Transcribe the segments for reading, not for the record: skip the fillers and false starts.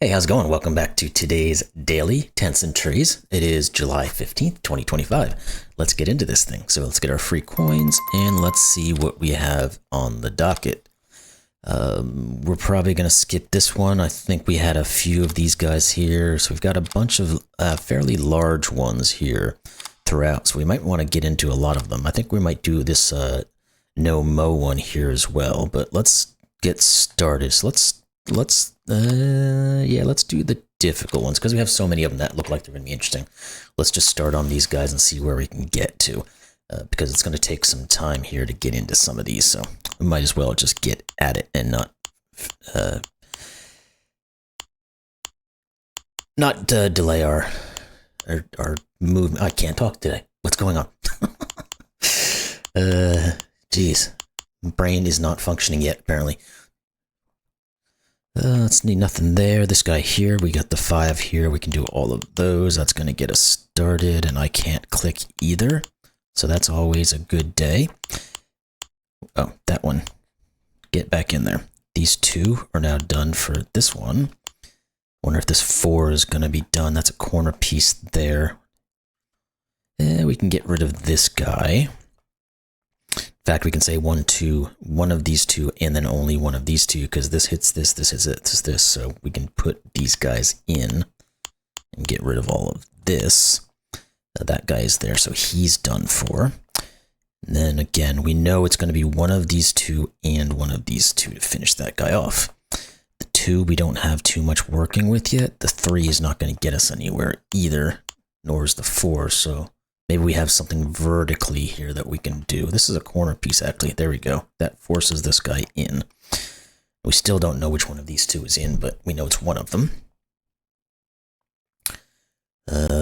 Hey, how's it going? Welcome back to today's daily Tents and Trees. It is July 15th, 2025. Let's get into this thing. So let's get our free coins and let's see what we have on the docket. We're probably going to skip this one. I think we had a few of these guys here. So we've got a bunch of fairly large ones here throughout. So we might want to get into a lot of them. I think we might do this no mo one here as well. But let's get started. So let's do the difficult ones because we have so many of them that look like they're going to be interesting. Let's just start on these guys and see where we can get to because it's going to take some time here to get into some of these. So we might as well just get at it and not delay our movement. I can't talk today. What's going on? Geez, brain is not functioning yet apparently. Let's need nothing there. This guy here, we got the 5 here. We can do all of those. That's going to get us started, and I can't click either. So that's always a good day. Oh, that one. Get back in there. These 2 are now done for this one. Wonder if this 4 is going to be done. That's a corner piece there. We can get rid of this guy. In fact, we can say 1, 2, one of these 2, and then only one of these 2, because this hits this, this hits it, this. So we can put these guys in and get rid of all of this. That guy is there, so he's done for. And then again, we know it's going to be one of these 2 and one of these 2 to finish that guy off. The 2 we don't have too much working with yet. The 3 is not going to get us anywhere either, nor is the 4, so maybe we have something vertically here that we can do. This is a corner piece, actually. There we go. That forces this guy in. We still don't know which one of these 2 is in, but we know it's one of them.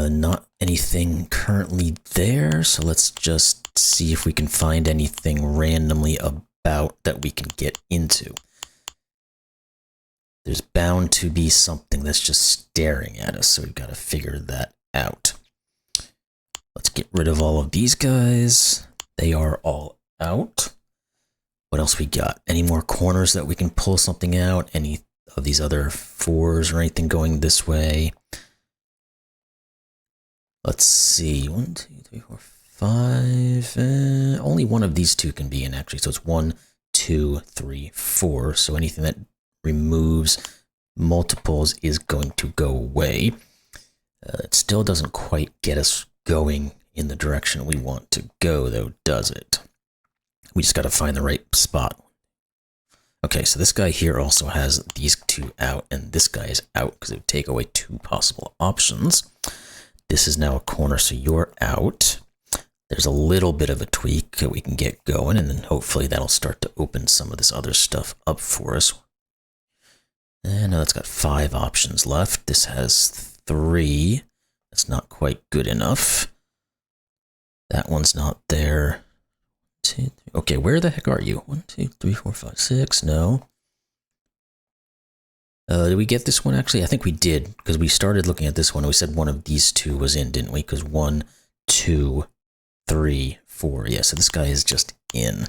Not anything currently there, so let's just see if we can find anything randomly about that we can get into. There's bound to be something that's just staring at us, so we've got to figure that out. Let's get rid of all of these guys. They are all out. What else we got? Any more corners that we can pull something out? Any of these other 4s or anything going this way? Let's see. 1, 2, 3, 4, 5. Only one of these 2 can be in, actually. So it's 1, 2, 3, 4. So anything that removes multiples is going to go away. It still doesn't quite get us going in the direction we want to go, though, does it? We just got to find the right spot. Okay, so this guy here also has these 2 out, and this guy is out because it would take away 2 possible options. This is now a corner, so you're out. There's a little bit of a tweak that we can get going, and then hopefully that'll start to open some of this other stuff up for us. And now it's got 5 options left. This has 3. That's not quite good enough. That one's not there. 2, 3. Okay, where the heck are you? 1, 2, 3, 4, 5, 6. No. Did we get this one, actually? I think we did, because we started looking at this one, and we said one of these 2 was in, didn't we? Because 1, 2, 3, 4. Yeah, so this guy is just in.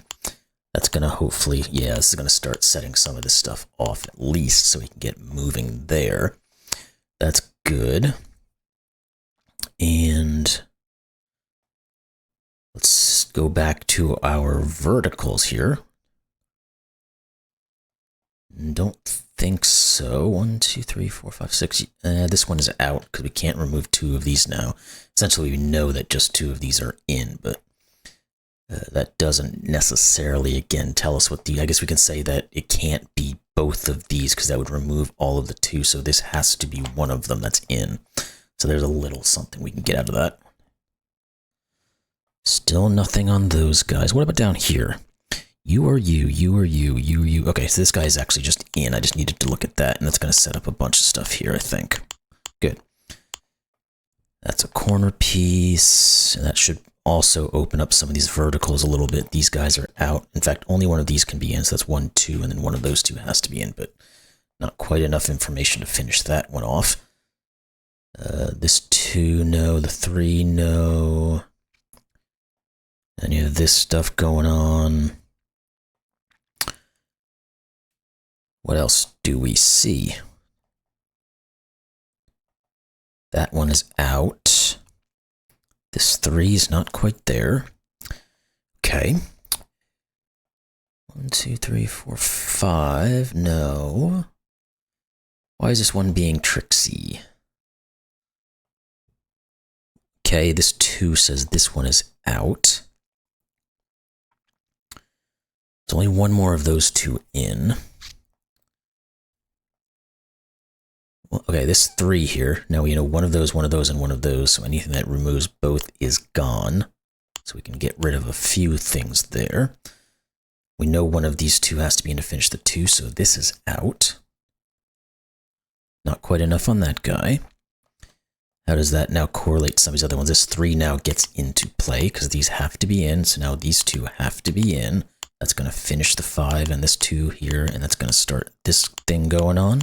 That's going to hopefully, yeah, this is going to start setting some of this stuff off at least, so we can get moving there. That's good. And let's go back to our verticals here. Don't think so. 1, 2, 3, 4, 5, 6. This one is out because we can't remove 2 of these now. Essentially, we know that just 2 of these are in, but that doesn't necessarily, again, tell us what the... I guess we can say that it can't be both of these because that would remove all of the 2, so this has to be one of them that's in. So there's a little something we can get out of that. Still nothing on those guys. What about down here? You are you, you are you, you are you. Okay, so this guy is actually just in. I just needed to look at that, and that's going to set up a bunch of stuff here, I think. Good. That's a corner piece, and that should also open up some of these verticals a little bit. These guys are out. In fact, only one of these can be in, so that's 1, 2, and then one of those 2 has to be in, but not quite enough information to finish that one off. This 2, no. The 3, no. Any of this stuff going on. What else do we see? That one is out. This 3 is not quite there. Okay. 1, 2, 3, 4, 5. No. Why is this one being tricksy? Okay, this 2 says this one is out. There's only one more of those 2 in. Well, okay, this 3 here. Now we know one of those, and one of those. So anything that removes both is gone. So we can get rid of a few things there. We know one of these 2 has to be in to finish the 2, so this is out. Not quite enough on that guy. How does that now correlate to some of these other ones? This 3 now gets into play because these have to be in. So now these 2 have to be in. That's going to finish the 5 and this 2 here, and that's going to start this thing going on.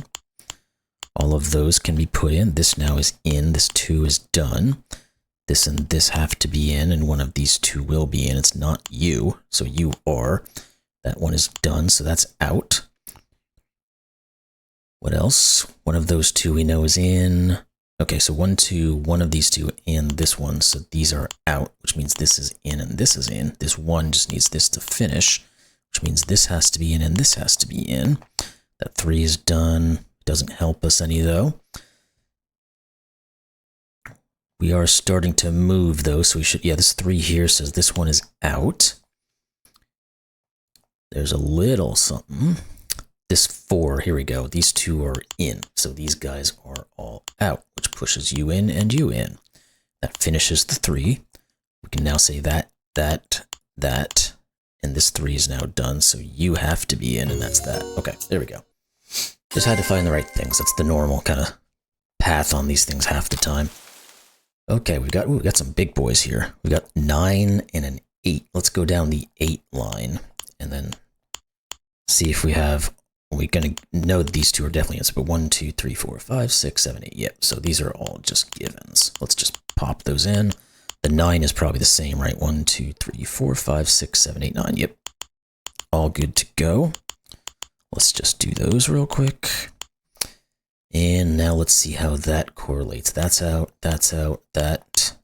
All of those can be put in. This now is in. This 2 is done. This and this have to be in, and one of these 2 will be in. It's not you, so you are. That one is done, so that's out. What else? One of those 2 we know is in. Okay, so 1, 2, one of these 2 and this one, so these are out, which means this is in and this is in. This 1 just needs this to finish, which means this has to be in and this has to be in. That 3 is done. Doesn't help us any, though. We are starting to move, though, so we should... Yeah, this 3 here says this one is out. There's a little something. This 4, here we go. These 2 are in, so these guys are all out, which pushes you in and you in. That finishes the 3. We can now say that, and this 3 is now done, so you have to be in, and that's that. Okay, there we go. Just had to find the right things. That's the normal kind of path on these things half the time. Okay, we got some big boys here. We got 9 and an 8. Let's go down the 8 line and then see if we have... We're going to know that these 2 are definitely in. But 1, 2, 3, 4, 5, 6, 7, 8. Yep, so these are all just givens. Let's just pop those in. The 9 is probably the same, right? 1, 2, 3, 4, 5, 6, 7, 8, 9. Yep. All good to go. Let's just do those real quick. And now let's see how that correlates. That's out, that.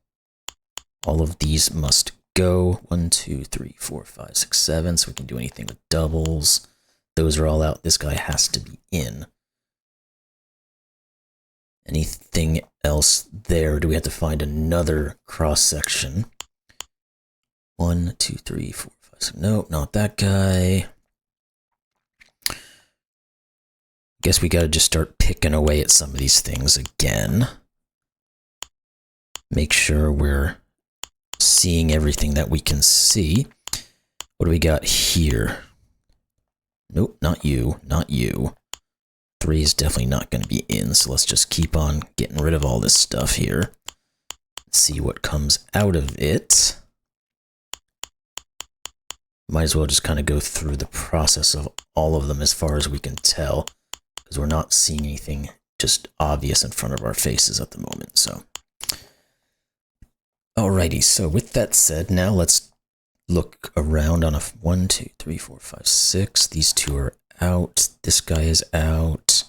All of these must go. 1, 2, 3, 4, 5, 6, 7. So we can do anything with doubles. Those are all out. This guy has to be in. Anything else there? Do we have to find another cross section? 1, 2, 3, 4, 5, 6. Nope, not that guy. Guess we gotta just start picking away at some of these things again. Make sure we're seeing everything that we can see. What do we got here? Nope, not you, not you. 3 is definitely not going to be in, so let's just keep on getting rid of all this stuff here. See what comes out of it. Might as well just kind of go through the process of all of them as far as we can tell, because we're not seeing anything just obvious in front of our faces at the moment. So, alrighty, so with that said, now let's look around on a 1, 2, 3, 4, 5, 6. These 2 are out. This guy is out.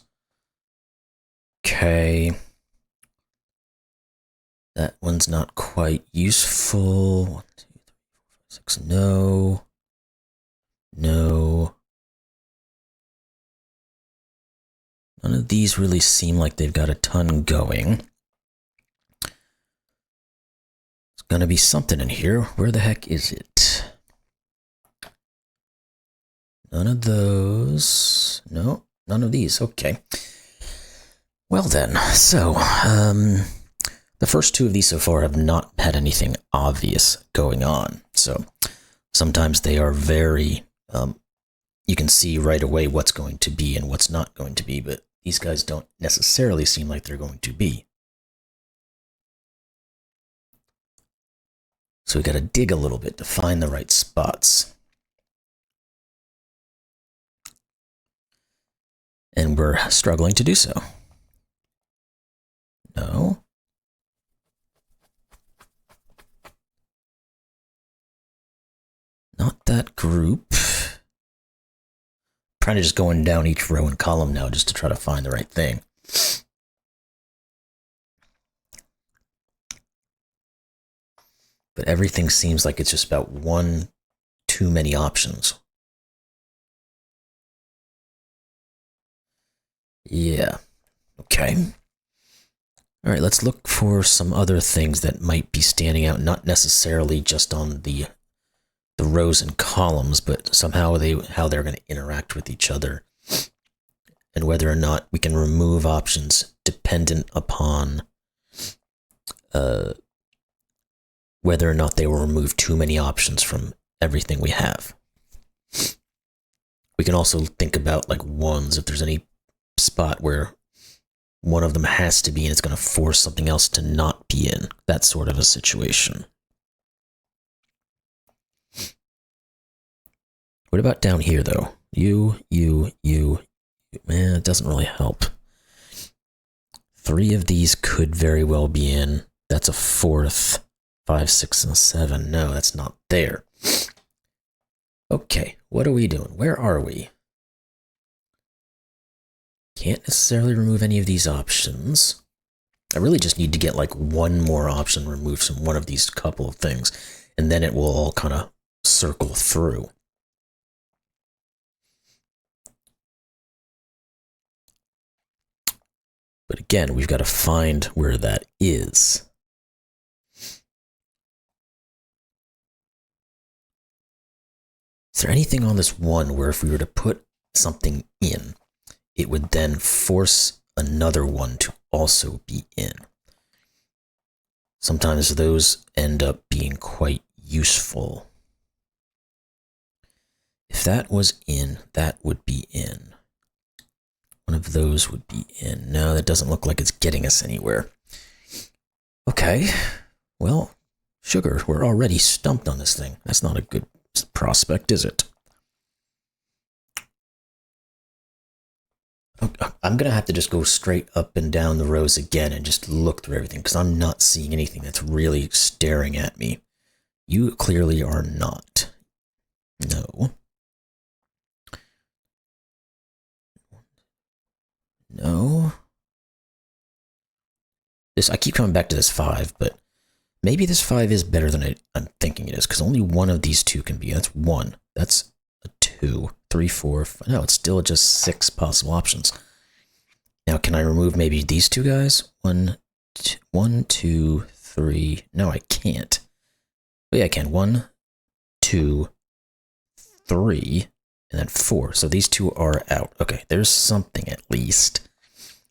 Okay. That one's not quite useful. 1, 2, 3, 4, 5, 6. No. No. None of these really seem like they've got a ton going. There's gonna be something in here. Where the heck is it? None of those. No, none of these. Okay. Well then, so, the first 2 of these so far have not had anything obvious going on. So, sometimes they are very, you can see right away what's going to be and what's not going to be, but these guys don't necessarily seem like they're going to be. So we got to dig a little bit to find the right spots. And we're struggling to do so. No. Not that group. Trying to just going down each row and column now just to try to find the right thing. But everything seems like it's just about one too many options. Yeah. Okay. All right, let's look for some other things that might be standing out, not necessarily just on the rows and columns, but somehow how they're going to interact with each other, and whether or not we can remove options dependent upon whether or not they will remove too many options from everything we have. We can also think about like ones, if there's any spot where one of them has to be and it's going to force something else to not be in, that sort of a situation. What about down here though? You. Man, it doesn't really help. 3 of these could very well be in. That's a 4th. 5, 6, and 7. No, that's not there. Okay, what are we doing? Where are we? Can't necessarily remove any of these options. I really just need to get like one more option removed from one of these couple of things, and then it will all kind of circle through. But again, we've got to find where that is. Is there anything on this one where if we were to put something in, it would then force another one to also be in? Sometimes those end up being quite useful. If that was in, that would be in. One of those would be in. No, that doesn't look like it's getting us anywhere. Okay, well, sugar, we're already stumped on this thing. That's not a good prospect, is it? I'm going to have to just go straight up and down the rows again and just look through everything, because I'm not seeing anything that's really staring at me. You clearly are not. No. No. I keep coming back to this 5, but maybe this 5 is better than I'm thinking it is, because only one of these 2 can be. That's 1. That's a 2, 3, 4. 5. No, it's still just 6 possible options. Now, can I remove maybe these 2 guys? 1, 2, 3. No, I can't. Oh, yeah, I can. 1, 2, 3, and then 4. So these 2 are out. Okay, there's something at least.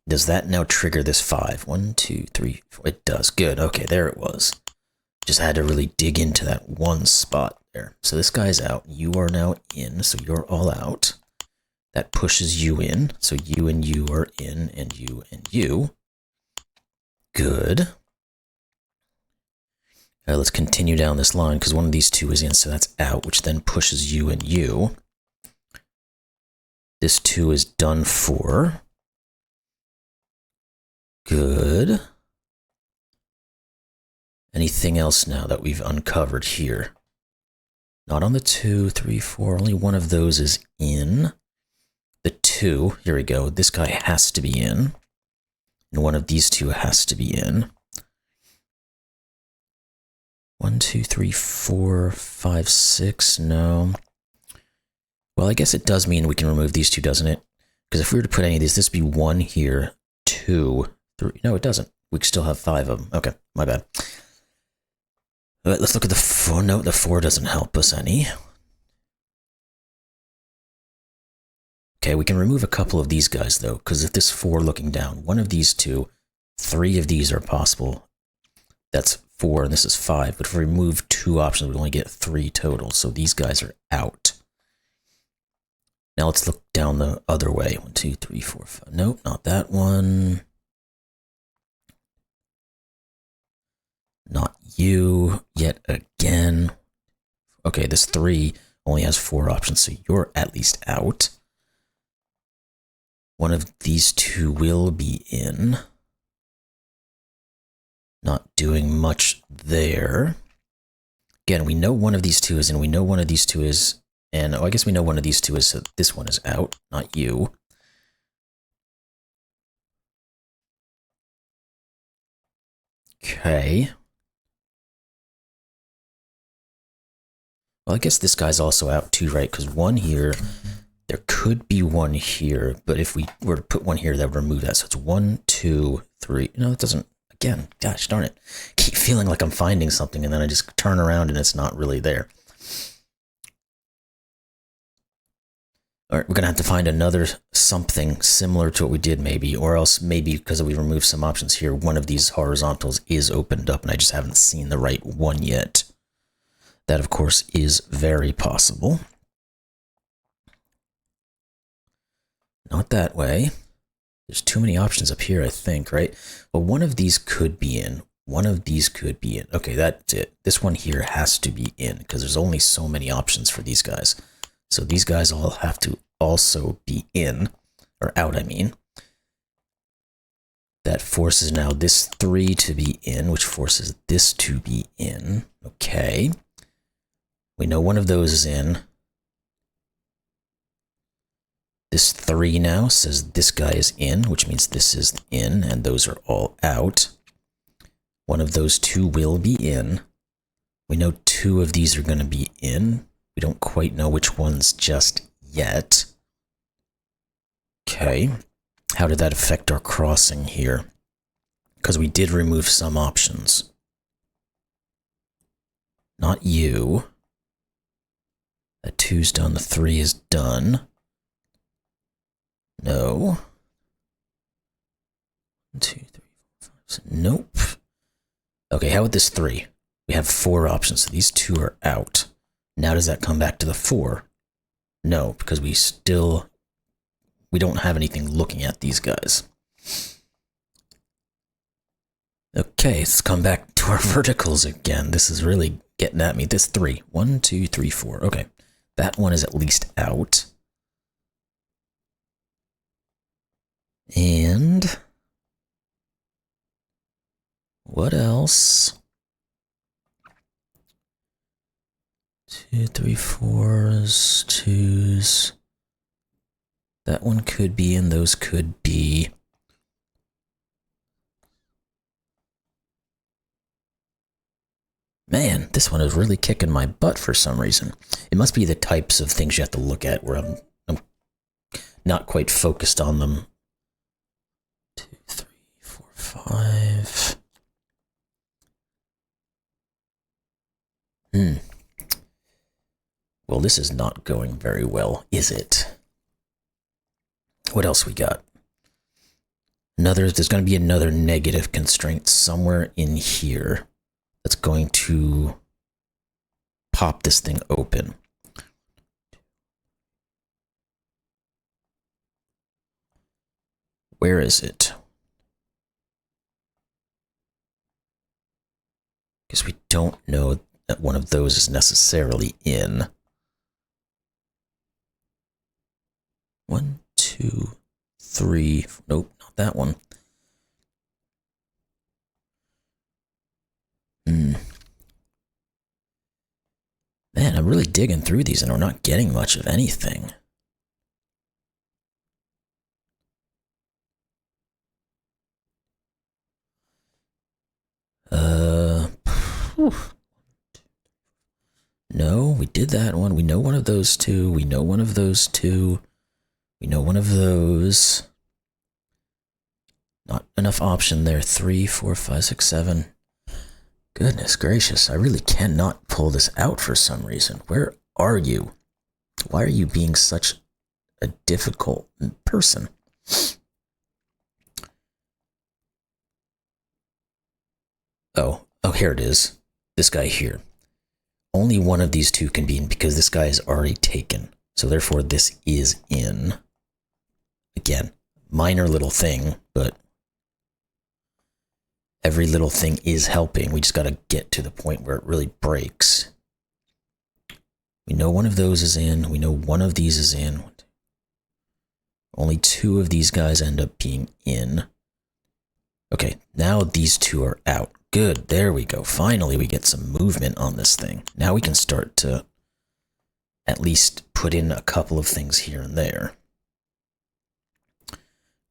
Does that now trigger this 5? 1, 2, 3, 4. It does. Good. Okay, there it was. Just had to really dig into that one spot there. So this guy's out. You are now in, so you're all out. That pushes you in. So you and you are in, and you and you. Good. Let's continue down this line, because one of these 2 is in, so that's out, which then pushes you and you. This 2 is done for. Good. Anything else now that we've uncovered here? Not on the 2, 3, 4. Only one of those is in. The 2, here we go. This guy has to be in. And one of these 2 has to be in. 1, 2, 3, 4, 5, 6. No. Well, I guess it does mean we can remove these 2, doesn't it? Because if we were to put any of these, this would be 1 here, 2, 3. No, it doesn't. We still have 5 of them. Okay, my bad. All right, let's look at the 4. No, the 4 doesn't help us any. Okay, we can remove a couple of these guys, though, because if this 4 looking down, one of these 2, 3 of these are possible. That's 4, and this is 5. But if we remove 2 options, we only get 3 total, so these guys are out. Now let's look down the other way. 1, 2, 3, 4, 5. Nope, not that one. Not you yet again. Okay, this 3 only has 4 options, so you're at least out. One of these 2 will be in. Not doing much there. Again, we know one of these 2 is in. We know one of these 2 is. And I guess we know one of these 2 is. So this one is out, not you. Okay. Well, I guess this guy's also out too, right? Because one here, there could be one here, but if we were to put one here, that would remove that. So it's 1, 2, 3. No, it doesn't. Again, gosh darn it. Keep feeling like I'm finding something, and then I just turn around and it's not really there. All right, we're going to have to find another something similar to what we did maybe, or else maybe because we removed some options here, one of these horizontals is opened up and I just haven't seen the right one yet. That, of course, is very possible. Not that way. There's too many options up here, I think, right? Well, one of these could be in. One of these could be in. Okay, that's it. This one here has to be in because there's only so many options for these guys. So these guys all have to also be in, or out, I mean. That forces now this 3 to be in, which forces this to be in. Okay. We know one of those is in. This 3 now says this guy is in, which means this is in, and those are all out. One of those 2 will be in. We know 2 of these are going to be in. We don't quite know which ones just yet. Okay. How did that affect our crossing here? Because we did remove some options. Not you. That 2's done. The 3 is done. No. 1, 2, 3, 4, 5, 6. Nope. Okay, how about this 3? We have 4 options, so these 2 are out. Now does that come back to the 4? No, because we don't have anything looking at these guys. Okay, let's come back to our verticals again. This is really getting at me. This 3. 1, 2, 3, 4. Okay, that one is at least out. And what else? 2, 3, 4s, 2s. That one could be, and those could be. Man, this one is really kicking my butt for some reason. It must be the types of things you have to look at where I'm not quite focused on them. 2, 3, 4, 5. Well, this is not going very well, is it? What else we got? There's going to be another negative constraint somewhere in here that's going to pop this thing open. Where is it? Because we don't know that one of those is necessarily in. 1, 2, 3. Nope, not that one. Man, I'm really digging through these and we're not getting much of anything. No, we did that one. We know one of those 2. We know one of those 2. We know one of those. Not enough option there. 3, 4, 5, 6, 7. Goodness gracious, I really cannot pull this out for some reason. Where are you? Why are you being such a difficult person? Oh, here it is. This guy here. Only one of these 2 can be in because this guy is already taken. So therefore this is in. Again, minor little thing, but every little thing is helping. We just got to get to the point where it really breaks. We know one of those is in. We know one of these is in. Only 2 of these guys end up being in. Okay, now these 2 are out. Good, there we go. Finally, we get some movement on this thing. Now we can start to at least put in a couple of things here and there.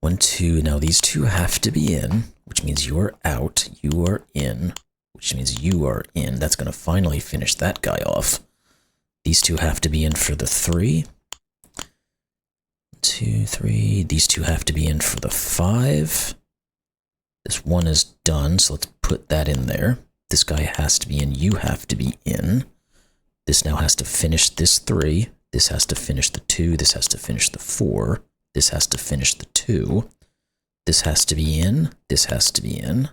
1, 2. Now these 2 have to be in, which means you're out. You are in, which means you are in. That's going to finally finish that guy off. These two have to be in for the 3. 2, 3. These two have to be in for the 5. This one is done, so let's put that in there. This guy has to be in. You have to be in. This now has to finish this 3. This has to finish the 2. This has to finish the 4. This has to finish the 2. This has to be in. This has to be in.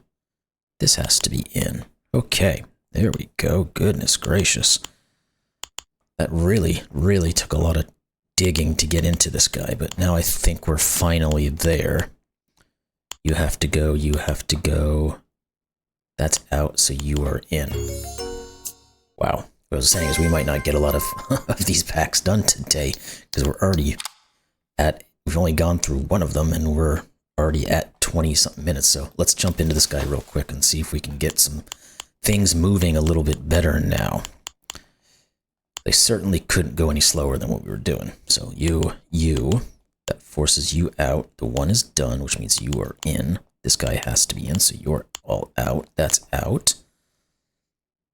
This has to be in. Okay, there we go. Goodness gracious. That really, really took a lot of digging to get into this guy, but now I think we're finally there. You have to go, you have to go. That's out, so you are in. Wow. What I was saying is we might not get a lot of, of these packs done today, because we're already at, we've only gone through one of them, and we're already at 20-something minutes, so let's jump into this guy real quick and see if we can get some things moving a little bit better now. They certainly couldn't go any slower than what we were doing. So you, that forces you out. The 1 is done, which means you are in. This guy has to be in, so you're all out. That's out.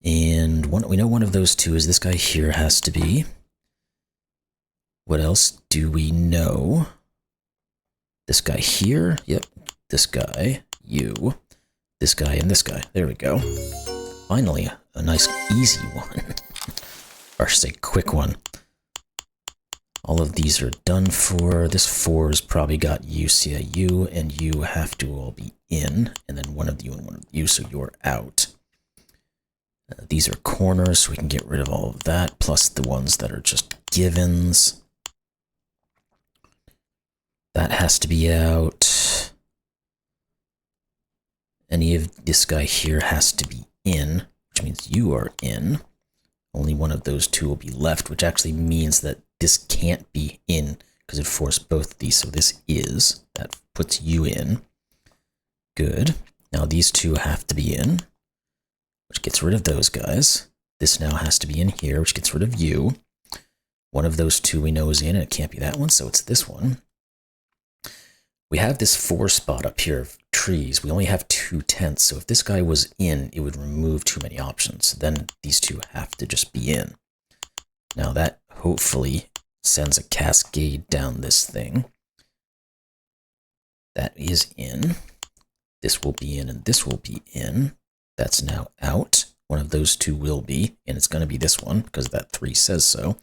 And we know one of those 2 is this guy here has to be. What else do we know? This guy here. Yep. This guy. You. This guy and this guy. There we go. Finally, a nice easy one. Or I should say quick one. All of these are done for. This 4's probably got you. So yeah, you and you have to all be in. And then one of you and one of you, so you're out. These are corners, so we can get rid of all of that, plus the ones that are just givens. That has to be out. Any of this guy here has to be in, which means you are in. Only one of those 2 will be left, which actually means that this can't be in because it forced both of these. So this is, that puts you in. Good. Now these 2 have to be in, which gets rid of those guys. This now has to be in here, which gets rid of you. One of those 2 we know is in, and it can't be that one, so it's this one. We have this 4 spot up here of trees. We only have 2 tents, so if this guy was in, it would remove too many options. Then these 2 have to just be in. Now that hopefully sends a cascade down this thing. That is in. This will be in, and this will be in. That's now out. One of those 2 will be, and it's going to be this one, because that 3 says so.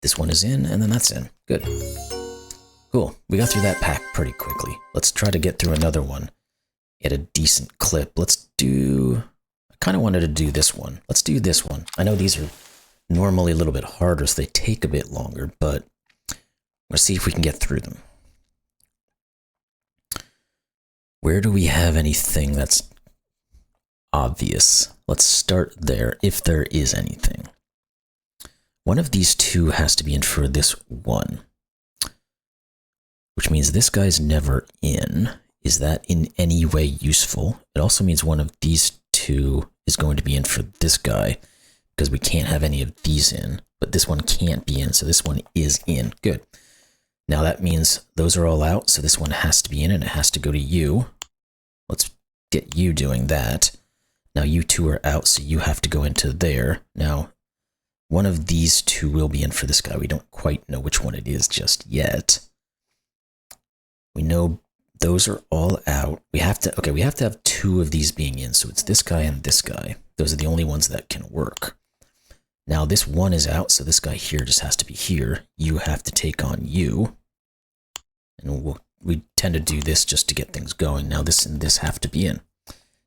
This one is in, and then that's in. Good. Cool. We got through that pack pretty quickly. Let's try to get through another one at a decent clip. Let's do... I kind of wanted to do this one. Let's do this one. I know these are normally a little bit harder, so they take a bit longer, but let's see if we can get through them. Where do we have anything that's obvious? Let's start there, if there is anything. One of these 2 has to be in for this 1. Which means this guy's never in. Is that in any way useful? It also means one of these 2 is going to be in for this guy, because we can't have any of these in, but this one can't be in, so this one is in. Good. Now that means those are all out, so this one has to be in, and it has to go to you. Let's get you doing that. Now you 2 are out, so you have to go into there. Now, one of these 2 will be in for this guy. We don't quite know which one it is just yet. We know those are all out. We have to, okay, we have to have 2 of these being in, so it's this guy and this guy. Those are the only ones that can work. Now this 1 is out, so this guy here just has to be here. You have to take on you. And we tend to do this just to get things going. Now this and this have to be in.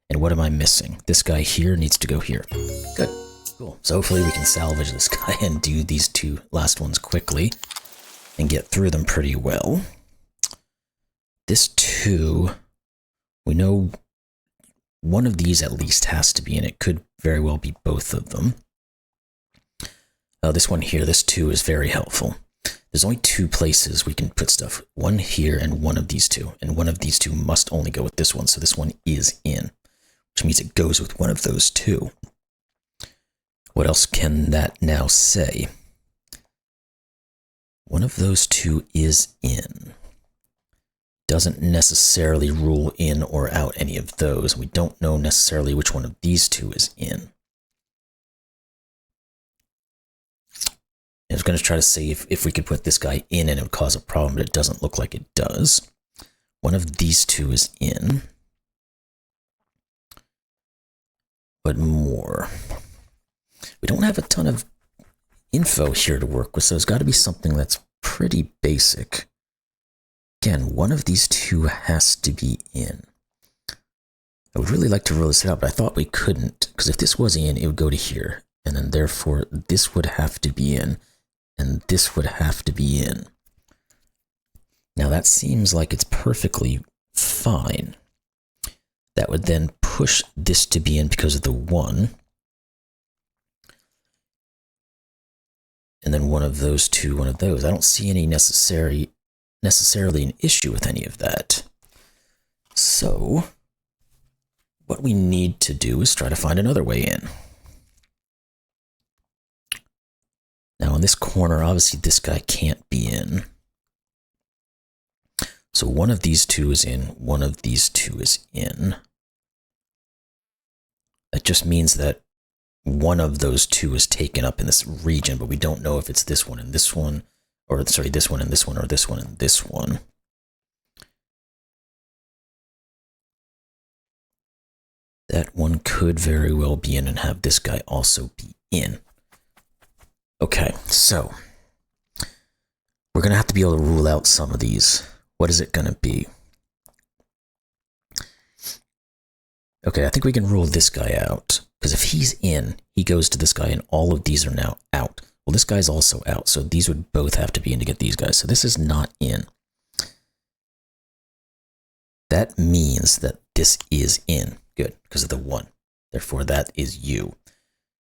And what am I missing? This guy here needs to go here. Good. Cool. So hopefully we can salvage this guy and do these 2 last ones quickly and get through them pretty well. This 2, we know one of these at least has to be in. It could very well be both of them. This one here, this 2 is very helpful. There's only 2 places we can put stuff. One here and one of these 2. And one of these 2 must only go with this one, so this one is in. Which means it goes with one of those 2. What else can that now say? One of those 2 is in. Doesn't necessarily rule in or out any of those. We don't know necessarily which one of these 2 is in. I was going to try to see if we could put this guy in and it would cause a problem, but it doesn't look like it does. One of these two is in. But more. We don't have a ton of info here to work with, so there's got to be something that's pretty basic. Again, one of these two has to be in. I would really like to rule this out, but I thought we couldn't, because if this was in, it would go to here, and then therefore this would have to be in, and this would have to be in. Now that seems like it's perfectly fine. That would then push this to be in because of the 1. And then one of those two, one of those. I don't see any necessarily an issue with any of that. So what we need to do is try to find another way in. Now in this corner, obviously this guy can't be in. So one of these two is in, one of these two is in. That just means that one of those two is taken up in this region, but we don't know if it's this one and this one, or sorry, this one and this one, or this one and this one. That one could very well be in and have this guy also be in. Okay, so we're going to have to be able to rule out some of these. What is it going to be? Okay, I think we can rule this guy out, because if he's in, he goes to this guy, and all of these are now out. Well, this guy's also out, so these would both have to be in to get these guys. So this is not in. That means that this is in. Good, because of the 1. Therefore, that is you.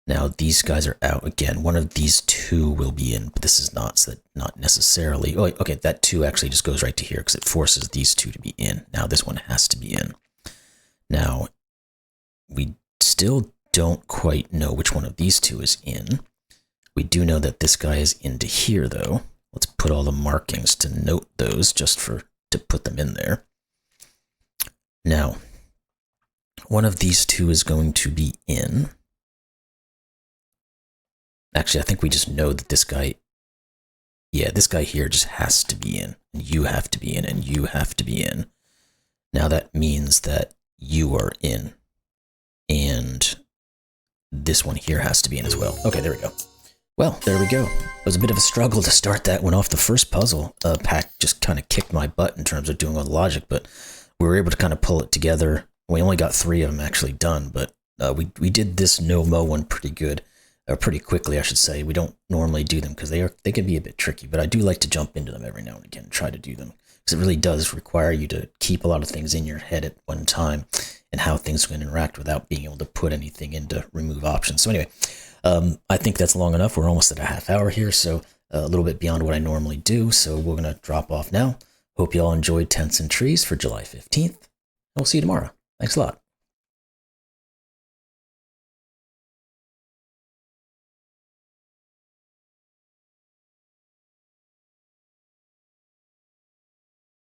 Now, these guys are out again. One of these two will be in, but this is not, so that not necessarily. Oh, okay, that 2 actually just goes right to here, because it forces these 2 to be in. Now, this one has to be in. Now, we still don't quite know which one of these two is in. We do know that this guy is into here, though. Let's put all the markings to note those, just to put them in there. Now, one of these two is going to be in. Actually, I think we just know that this guy, yeah, this guy here just has to be in. And you have to be in, and you have to be in. Now that means that you are in. And this one here has to be in as well. Okay, there we go. Well, there we go. It was a bit of a struggle to start that one off. The first puzzle pack just kind of kicked my butt in terms of doing all the logic, but we were able to kind of pull it together. We only got 3 of them actually done, but we did this no-mo one pretty good, pretty quickly, I should say. We don't normally do them because they can be a bit tricky, but I do like to jump into them every now and again and try to do them, because it really does require you to keep a lot of things in your head at one time and how things can interact without being able to put anything into remove options. So anyway, I think that's long enough. We're almost at a half hour here, so a little bit beyond what I normally do, so we're going to drop off now. Hope you all enjoyed Tents and Trees for July 15th. We'll see you tomorrow. Thanks a lot.